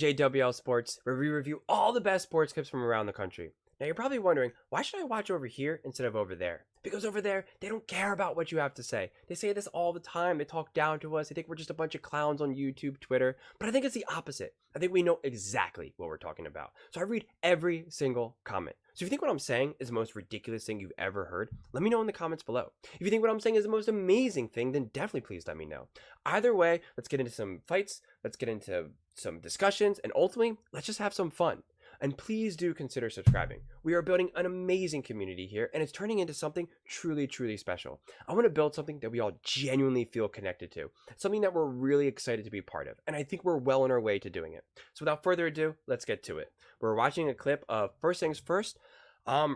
JWL Sports, where we review all the best sports clips from around the country. Now you're probably wondering, why should I watch over here instead of over there? Because over there, they don't care about what you have to say. They say this all the time. They talk down to us. They think we're just a bunch of clowns on YouTube, Twitter. But I think it's the opposite. I think we know exactly what we're talking about. So I read every single comment. So if you think what I'm saying is the most ridiculous thing you've ever heard, let me know in the comments below. If you think what I'm saying is the most amazing thing, then definitely please let me know. Either way, let's get into some fights. Let's get into some discussions. And ultimately, let's just have some fun. And please do consider subscribing. We are building an amazing community here, and it's turning into something truly, truly special. I want to build something that we all genuinely feel connected to, something that we're really excited to be part of, and I think we're well on our way to doing it. So without further ado, let's get to it. We're watching a clip of First Things First,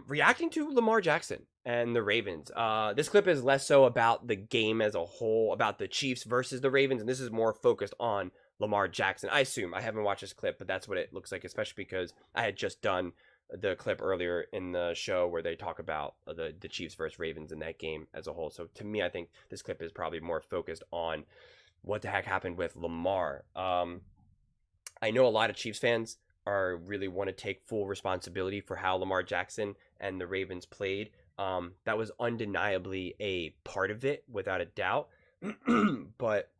reacting to Lamar Jackson and the Ravens. This clip is less so about the game as a whole, about the Chiefs versus the Ravens, and this is more focused on Lamar Jackson. I assume. I haven't watched this clip, but that's what it looks like, especially because I had just done the clip earlier in the show where they talk about the Chiefs versus Ravens in that game as a whole. So to me, I think this clip is probably more focused on what the heck happened with Lamar. I know a lot of Chiefs fans really want to take full responsibility for how Lamar Jackson and the Ravens played. That was undeniably a part of it, without a doubt. But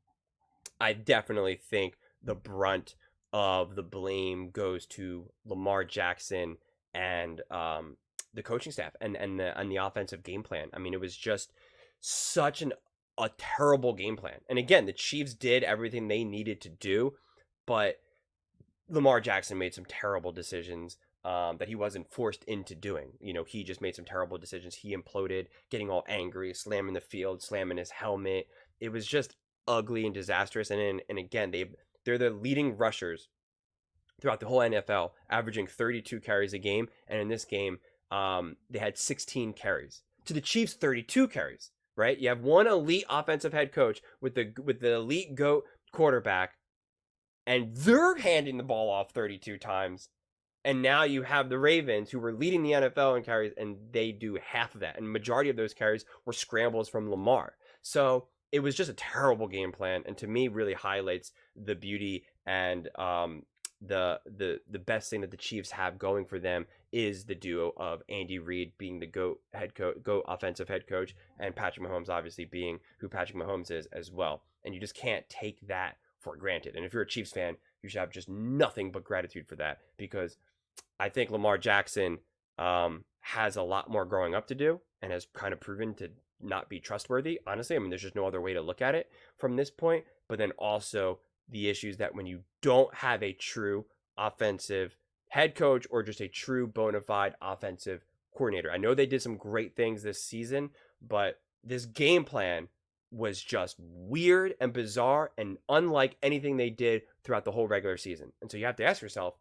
I definitely think the brunt of the blame goes to Lamar Jackson and the coaching staff and the offensive game plan. I mean, it was just such a terrible game plan. And again, the Chiefs did everything they needed to do, but Lamar Jackson made some terrible decisions that he wasn't forced into doing. You know, he just made some terrible decisions. He imploded, getting all angry, slamming the field, slamming his helmet. It was just ugly and disastrous. And again, they're the leading rushers throughout the whole NFL, averaging 32 carries a game. And in this game, they had 16 carries. To the Chiefs, 32 carries, right? You have one elite offensive head coach with the elite GOAT quarterback, and they're handing the ball off 32 times. And now you have the Ravens, who were leading the NFL in carries, and they do half of that. And the majority of those carries were scrambles from Lamar. So it was just a terrible game plan, and to me really highlights the beauty and the best thing that the Chiefs have going for them is the duo of Andy Reid being the GOAT offensive head coach, and Patrick Mahomes obviously being who Patrick Mahomes is as well. And you just can't take that for granted. And if you're a Chiefs fan, you should have just nothing but gratitude for that, because I think Lamar Jackson has a lot more growing up to do and has kind of proven to not be trustworthy. Honestly, I mean, there's just no other way to look at it from this point. But then also the issues that when you don't have a true offensive head coach or just a true bona fide offensive coordinator. I know they did some great things this season, but this game plan was just weird and bizarre and unlike anything they did throughout the whole regular season. And so you have to ask yourself,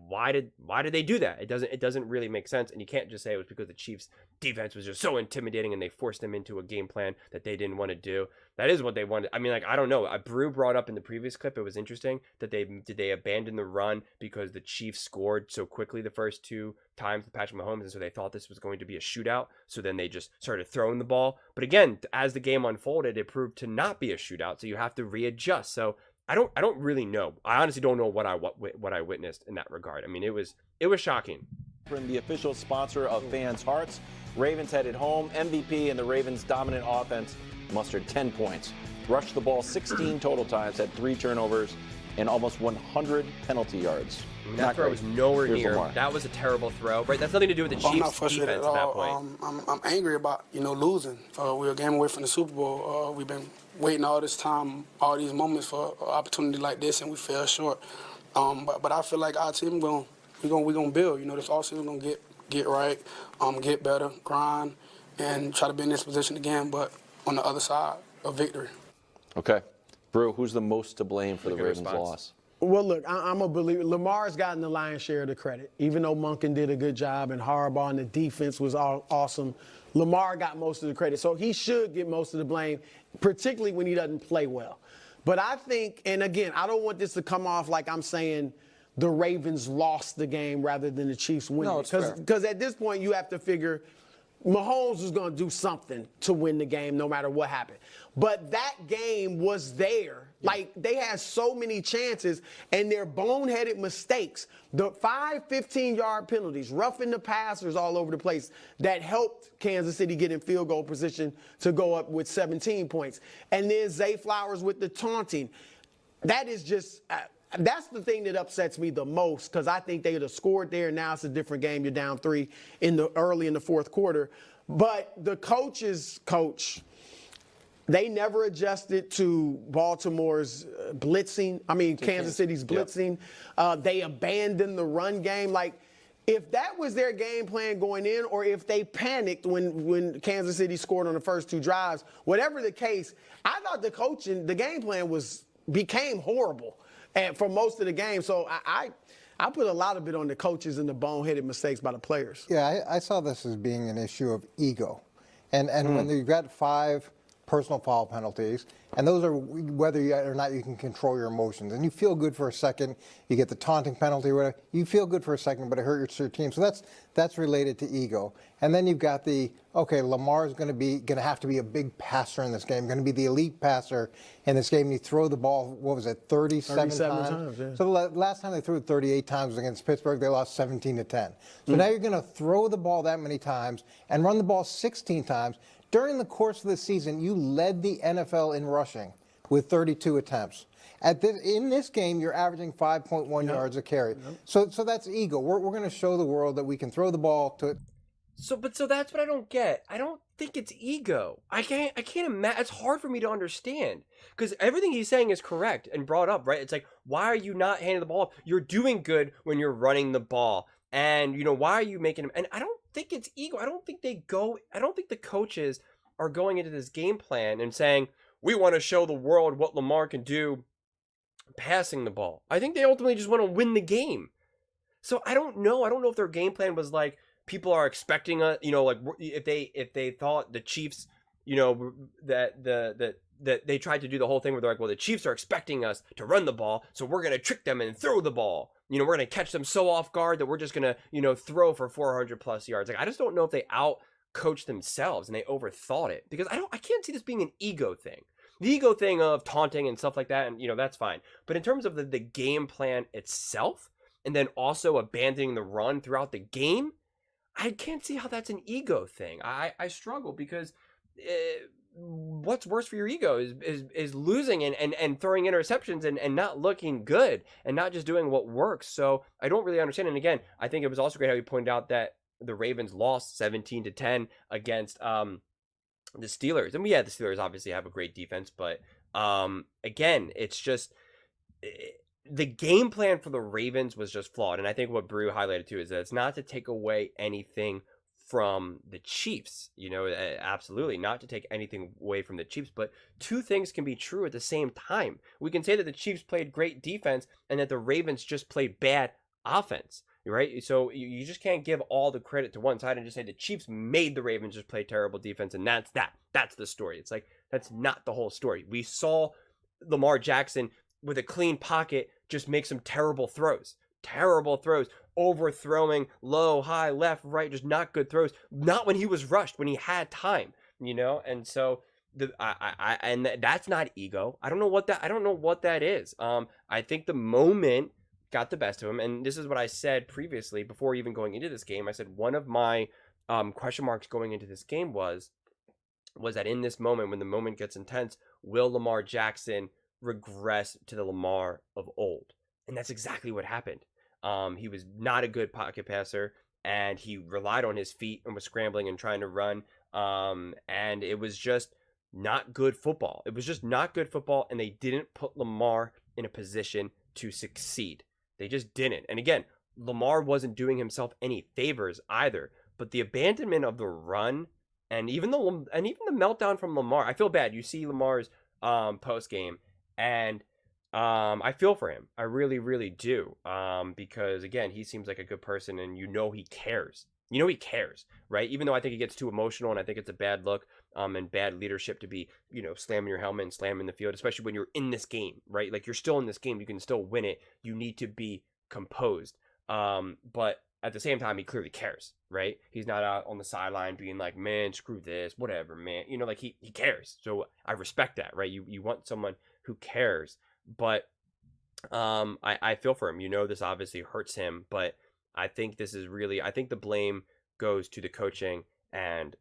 why did they do that? It doesn't really make sense. And you can't just say it was because the Chiefs defense was just so intimidating and they forced them into a game plan that they didn't want to do. That is what they wanted. I mean, like, I don't know. Brew brought up in the previous clip, it was interesting that they abandon the run because the Chiefs scored so quickly the first two times with Patrick Mahomes, and so they thought this was going to be a shootout. So then they just started throwing the ball. But again, as the game unfolded, it proved to not be a shootout. So you have to readjust. So I don't really know. I honestly don't know what I witnessed in that regard. I mean, it was shocking. The official sponsor of fans' hearts, Ravens headed home. MVP and the Ravens' dominant offense mustered 10 points. Rushed the ball 16 total times, had 3 turnovers, and almost 100 penalty yards. I mean, that throw was nowhere near. Lamar. That was a terrible throw, right? That's nothing to do with the Chiefs' I'm not frustrated defense at at all. that point. I'm angry about losing. We're a game away from the Super Bowl. We've been waiting all this time, all these moments for an opportunity like this, and we fell short. But I feel like our team we're gonna build. This offseason we're gonna get right, get better, grind, and try to be in this position again. But on the other side, a victory. Okay, Brew, who's the most to blame for the Ravens' loss? Well, look, I'm a believer. Lamar's gotten the lion's share of the credit. Even though Monken did a good job and Harbaugh and the defense was awesome, Lamar got most of the credit. So he should get most of the blame, particularly when he doesn't play well. But I think, and again, I don't want this to come off like I'm saying the Ravens lost the game rather than the Chiefs winning. No, it's fair. Because at this point, you have to figure Mahomes was going to do something to win the game no matter what happened. But that game was there Like, they had so many chances, and their boneheaded mistakes, the 5 15-yard penalties, roughing the passers all over the place, that helped Kansas City get in field goal position to go up with 17 points. And then Zay Flowers with the taunting. That is just that's the thing that upsets me the most, because I think they would have scored there. Now it's a different game. You're down 3 early in the fourth quarter. But the coach, they never adjusted to Baltimore's blitzing. Kansas City's blitzing. Yep. They abandoned the run game. Like, if that was their game plan going in, or if they panicked when Kansas City scored on the first 2 drives, whatever the case, I thought the game plan became horrible for most of the game. So I put a lot of it on the coaches and the boneheaded mistakes by the players. Yeah, I saw this as being an issue of ego. And when you've got 5 personal foul penalties, and those are whether or not you can control your emotions. And you feel good for a second, you get the taunting penalty, whatever. You feel good for a second, but it hurts your team. So that's related to ego. And then you've got Lamar's going to have to be a big passer in this game, going to be the elite passer in this game. You throw the ball, 37 times? Yeah. So the last time they threw it 38 times was against Pittsburgh. They lost 17-10. So now you're going to throw the ball that many times and run the ball 16 times. During the course of the season, you led the NFL in rushing with 32 attempts. In this game, you're averaging 5.1 yards a carry. So that's ego. We're going to show the world that we can throw the ball to. So that's what I don't get. I don't think it's ego. I can't imagine. It's hard for me to understand, because everything he's saying is correct and brought up, right? It's like, why are you not handing the ball up? You're doing good when you're running the ball. And, why are you making him? And I don't think it's ego. I don't think the coaches are going into this game plan and saying, we want to show the world what Lamar can do passing the ball. I think they ultimately just want to win the game. So I don't know. I don't know if their game plan was like, people are expecting if they thought the Chiefs, that they tried to do the whole thing where they're like, well, the Chiefs are expecting us to run the ball, so we're going to trick them and throw the ball. We're going to catch them so off guard that we're just going to, throw for 400 plus yards. Like, I just don't know if they out-coached themselves and they overthought it, because I can't see this being an ego thing. The ego thing of taunting and stuff like that, and, that's fine. But in terms of the game plan itself, and then also abandoning the run throughout the game, I can't see how that's an ego thing. I struggle, because what's worse for your ego is losing and throwing interceptions and not looking good and not just doing what works. So I don't really understand. And again, I think it was also great how you pointed out that the Ravens lost 17-10 against the Steelers. And the Steelers obviously have a great defense, but again, it's just the game plan for the Ravens was just flawed. And I think what Brew highlighted too is that it's not to take away anything from the Chiefs, absolutely not to take anything away from the Chiefs, but 2 things can be true at the same time. We can say that the Chiefs played great defense and that the Ravens just played bad offense, right? So you just can't give all the credit to one side and just say the Chiefs made the Ravens just play terrible defense, and that's the story. It's like, that's not the whole story. We saw Lamar Jackson with a clean pocket just make some terrible throws, overthrowing low, high, left, right, just not good throws. Not when he was rushed, when he had time, And so and that's not ego. I don't know what that is. I think the moment got the best of him, and this is what I said previously before even going into this game. I said one of my question marks going into this game was that in this moment, when the moment gets intense, will Lamar Jackson regress to the Lamar of old? And that's exactly what happened. He was not a good pocket passer, and he relied on his feet and was scrambling and trying to run. And it was just not good football. It was just not good football, and they didn't put Lamar in a position to succeed. They just didn't. And again, Lamar wasn't doing himself any favors either. But the abandonment of the run, and even the meltdown from Lamar, I feel bad. You see Lamar's post game, and I feel for him. I really, really do. Because again, he seems like a good person, and he cares. He cares, right? Even though I think he gets too emotional, and I think it's a bad look, and bad leadership to be, slamming your helmet and slamming the field, especially when you're in this game, right? Like, you're still in this game, you can still win it. You need to be composed. But at the same time, he clearly cares, right? He's not out on the sideline being like, man, screw this, whatever, man. Like, he cares. So I respect that, right? You want someone who cares? But I feel for him. This obviously hurts him, but I think this is really, I think the blame goes to the coaching and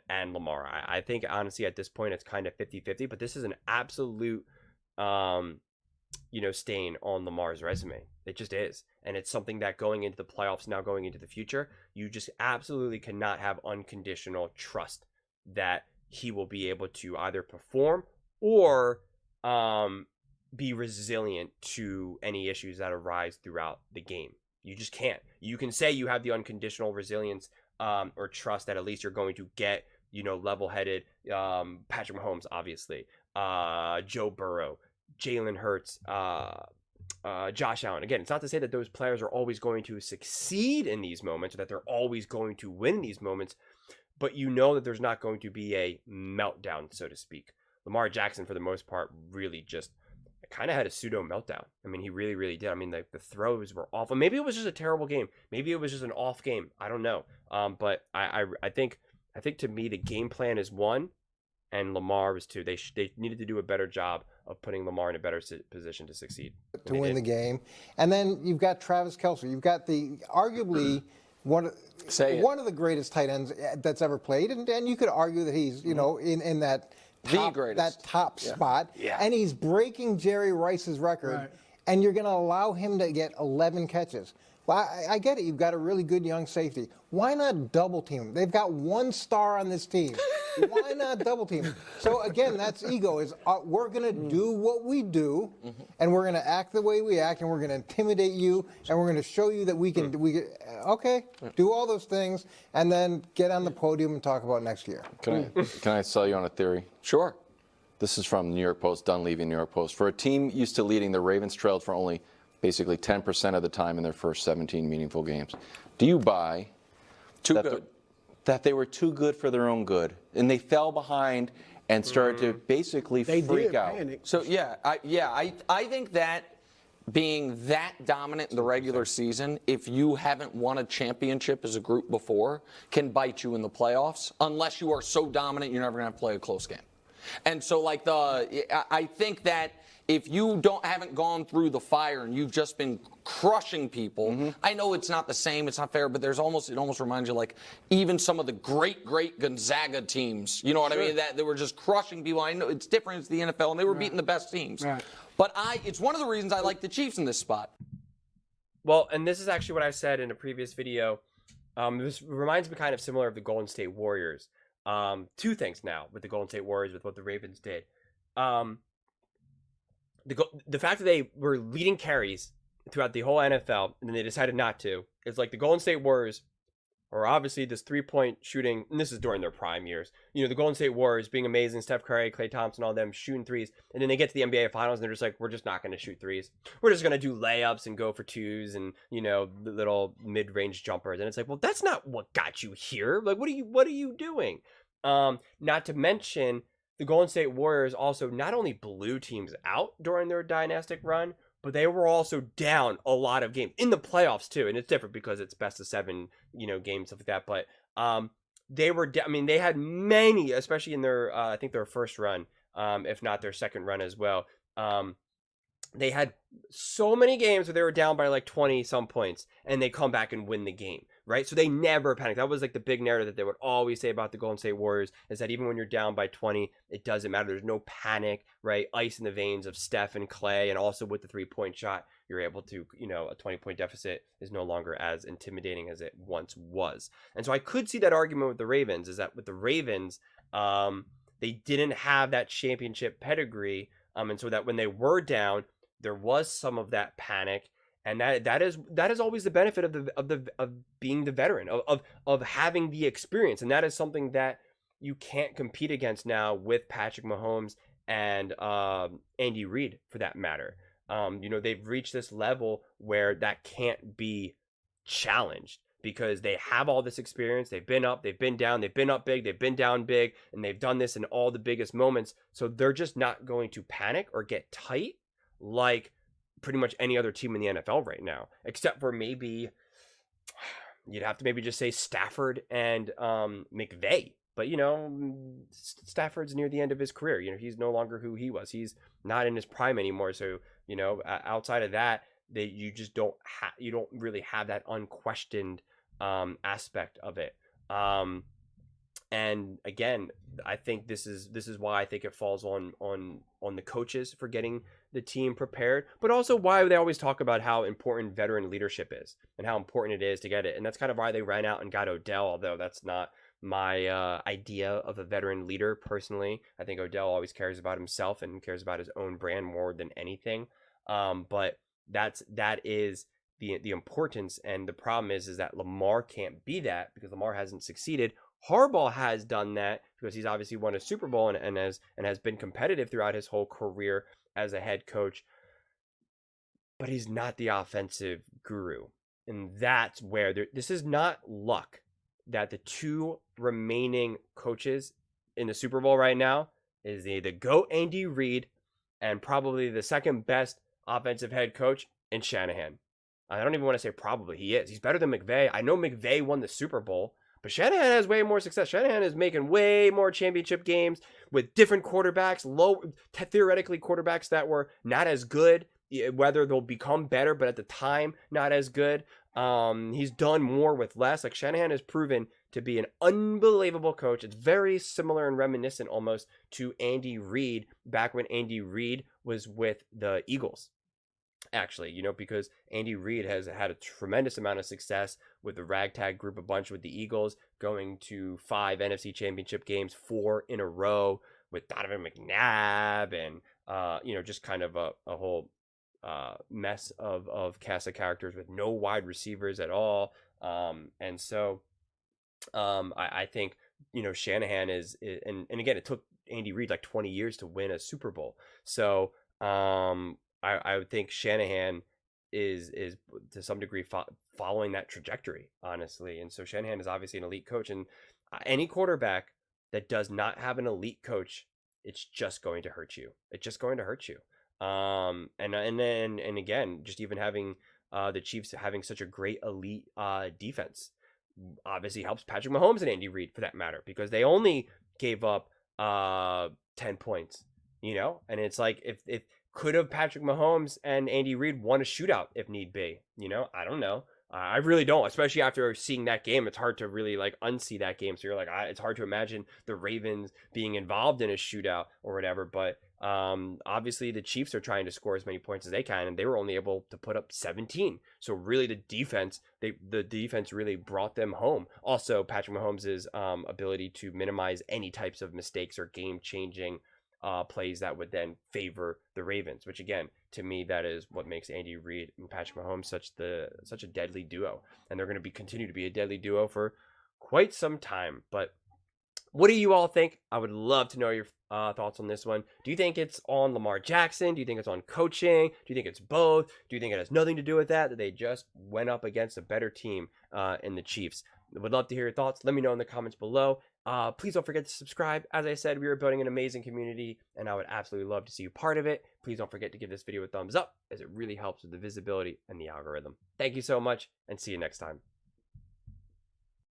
Lamar. I think honestly at this point it's kind of 50-50, but this is an absolute stain on Lamar's resume. It just is. And it's something that going into the playoffs, now going into the future, you just absolutely cannot have unconditional trust that he will be able to either perform or be resilient to any issues that arise throughout the game. You just can't. You can say you have the unconditional resilience or trust that at least you're going to get, level-headed Patrick Mahomes, obviously, Joe Burrow, Jalen Hurts, Josh Allen. Again, it's not to say that those players are always going to succeed in these moments or that they're always going to win in these moments, but that there's not going to be a meltdown, so to speak. Lamar Jackson, for the most part, really just kind of had a pseudo meltdown. I mean, he really, really did. I mean, the throws were awful. Maybe it was just a terrible game. Maybe it was just an off game. I don't know. But I think to me the game plan is one, and Lamar was two. They needed to do a better job of putting Lamar in a better position to succeed. To win the game. And then you've got Travis Kelce. You've got the arguably one of the greatest tight ends that's ever played. And you could argue that he's, in that top spot. Yeah. And he's breaking Jerry Rice's record. Right. And you're going to allow him to get 11 catches. Well, I get it. You've got a really good young safety. Why not double team him? They've got one star on this team. Why not double team him? So, again, that's ego. We're going to do what we do, and we're going to act the way we act, and we're going to intimidate you, and we're going to show you that we can do all those things, and then get on the podium and talk about next year. Can I sell you on a theory? Sure. This is from the New York Post, Dunleavy, New York Post. For a team used to leading, the Ravens trailed for only basically 10% of the time in their first 17 meaningful games. Do you buy that they were too good for their own good, and they fell behind and started to basically freak out? Panic. So I think that being that dominant in the regular season, if you haven't won a championship as a group before, can bite you in the playoffs unless you are so dominant you're never going to play a close game. And so I think that if you haven't gone through the fire and you've just been crushing people, I know it's not the same, it's not fair, but it almost reminds you like even some of the great Gonzaga teams, you know what I mean, that they were just crushing people. I know it's different, it's the NFL, and they were beating the best teams. Right. But it's one of the reasons I like the Chiefs in this spot. Well, and this is actually what I said in a previous video. This reminds me kind of similar of the Golden State Warriors. Two things now with the Golden State Warriors with what the Ravens did. The fact that they were leading carries throughout the whole NFL and then they decided not to. It's like the Golden State Warriors are obviously this 3-point shooting, and this is during their prime years. The Golden State Warriors being amazing, Steph Curry, Klay Thompson, all them shooting threes, and then they get to the NBA Finals and they're just like, we're just not going to shoot threes. We're just going to do layups and go for twos and, little mid-range jumpers. And it's like, well, that's not what got you here. Like, what are you doing? Not to mention, the Golden State Warriors also not only blew teams out during their dynastic run, but they were also down a lot of games in the playoffs too. And it's different because it's best of 7, games, stuff like that. But they were, they had many, especially in their, I think their first run, if not their second run as well. They had so many games where they were down by like 20 some points and they come back and win the game, right? So they never panicked. That was like the big narrative that they would always say about the Golden State Warriors, is that even when you're down by 20, it doesn't matter. There's no panic, right? Ice in the veins of Steph and Klay, and also with the 3-point shot, you're able to, a 20-point deficit is no longer as intimidating as it once was. And so I could see that argument with the Ravens, is that with the Ravens, they didn't have that championship pedigree, and so that when they were down, there was some of that panic, and that is always the benefit of being the veteran, of having the experience, and that is something that you can't compete against now with Patrick Mahomes and Andy Reid, for that matter. They've reached this level where that can't be challenged because they have all this experience. They've been up, they've been down, they've been up big, they've been down big, and they've done this in all the biggest moments. So they're just not going to panic or get tight like pretty much any other team in the NFL right now, except for maybe you'd have to maybe just say Stafford and McVay, But, Stafford's near the end of his career. He's no longer who he was. He's not in his prime anymore. So, outside of that, you just don't really have that unquestioned aspect of it. And again, I think this is why I think it falls on the coaches for getting the team prepared, but also why they always talk about how important veteran leadership is and how important it is to get it. And that's kind of why they ran out and got Odell, although that's not my idea of a veteran leader personally. I think Odell always cares about himself and cares about his own brand more than anything. But that is the importance, and the problem is that Lamar can't be that because Lamar hasn't succeeded. Harbaugh has done that because he's obviously won a Super Bowl and has been competitive throughout his whole career as a head coach, but he's not the offensive guru. And that's where this is not luck that the two remaining coaches in the Super Bowl right now is the GOAT Andy Reid and probably the second best offensive head coach in Shanahan. I don't even want to say probably, he is. He's better than McVay. I know McVay won the Super Bowl, but Shanahan has way more success. Shanahan is making way more championship games with different quarterbacks, theoretically quarterbacks that were not as good, whether they'll become better, but at the time, not as good. He's done more with less. Like, Shanahan has proven to be an unbelievable coach. It's very similar and reminiscent almost to Andy Reid back when Andy Reid was with the Eagles. Actually, because Andy Reid has had a tremendous amount of success with the ragtag group a bunch with the Eagles, going to 5 NFC Championship games, 4 in a row with Donovan McNabb and, just kind of a whole mess of cast of characters with no wide receivers at all. And so I think, Shanahan is and again, it took Andy Reid like 20 years to win a Super Bowl. So I would think Shanahan is to some degree following that trajectory, honestly. And so Shanahan is obviously an elite coach, and any quarterback that does not have an elite coach, it's just going to hurt you. It's just going to hurt you. And again, just even having the Chiefs having such a great elite defense obviously helps Patrick Mahomes and Andy Reid for that matter, because they only gave up 10 points, and it's like if could have Patrick Mahomes and Andy Reid won a shootout if need be? I don't know. I really don't, especially after seeing that game. It's hard to really unsee that game. So you're like, it's hard to imagine the Ravens being involved in a shootout or whatever. But obviously the Chiefs are trying to score as many points as they can, and they were only able to put up 17. So really the defense really brought them home. Also, Patrick Mahomes' ability to minimize any types of mistakes or game-changing plays that would then favor the Ravens, which again, to me, that is what makes Andy Reid and Patrick Mahomes such a deadly duo, and they're going to continue to be a deadly duo for quite some time. But what do you all think? I would love to know your thoughts on this one. Do you think it's on Lamar Jackson? Do you think it's on coaching? Do you think it's both? Do you think it has nothing to do with that they just went up against a better team in the Chiefs? Would love to hear your thoughts. Let me know in the comments below. Please don't forget to subscribe. As I said, we are building an amazing community, and I would absolutely love to see you part of it. Please don't forget to give this video a thumbs up, as it really helps with the visibility and the algorithm. Thank you so much, and see you next time.